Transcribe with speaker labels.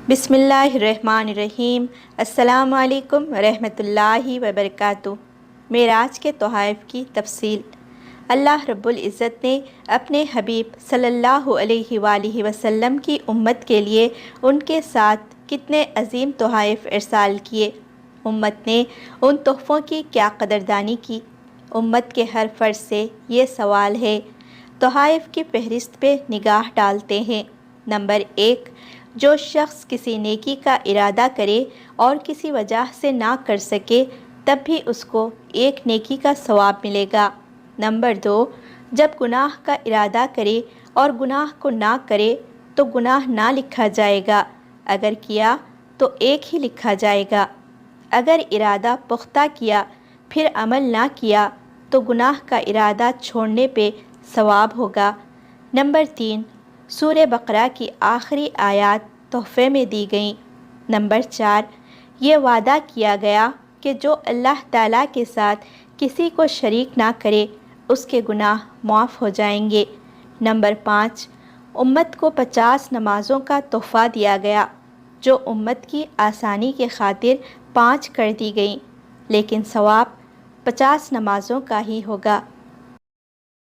Speaker 1: بسم اللہ الرحمن الرحیم۔ السلام علیکم ورحمۃ اللہ وبرکاتہ۔ معراج کے تحائف کی تفصیل۔ اللہ رب العزت نے اپنے حبیب صلی اللہ علیہ وآلہ وسلم کی امت کے لیے ان کے ساتھ کتنے عظیم تحائف ارسال کیے۔ امت نے ان تحفوں کی کیا قدردانی کی؟ امت کے ہر فرد سے یہ سوال ہے۔ تحائف کی فہرست پہ نگاہ ڈالتے ہیں۔ نمبر 1، جو شخص کسی نیکی کا ارادہ کرے اور کسی وجہ سے نہ کر سکے تب بھی اس کو ایک نیکی کا ثواب ملے گا۔ نمبر 2، جب گناہ کا ارادہ کرے اور گناہ کو نہ کرے تو گناہ نہ لکھا جائے گا، اگر کیا تو ایک ہی لکھا جائے گا۔ اگر ارادہ پختہ کیا پھر عمل نہ کیا تو گناہ کا ارادہ چھوڑنے پہ ثواب ہوگا۔ نمبر 3، سورہ بقرہ کی آخری آیات تحفے میں دی گئیں۔ نمبر 4، یہ وعدہ کیا گیا کہ جو اللہ تعالیٰ کے ساتھ کسی کو شریک نہ کرے اس کے گناہ معاف ہو جائیں گے۔ نمبر 5، امت کو 50 نمازوں کا تحفہ دیا گیا جو امت کی آسانی کے خاطر 5 کر دی گئیں، لیکن ثواب 50 نمازوں کا ہی ہوگا۔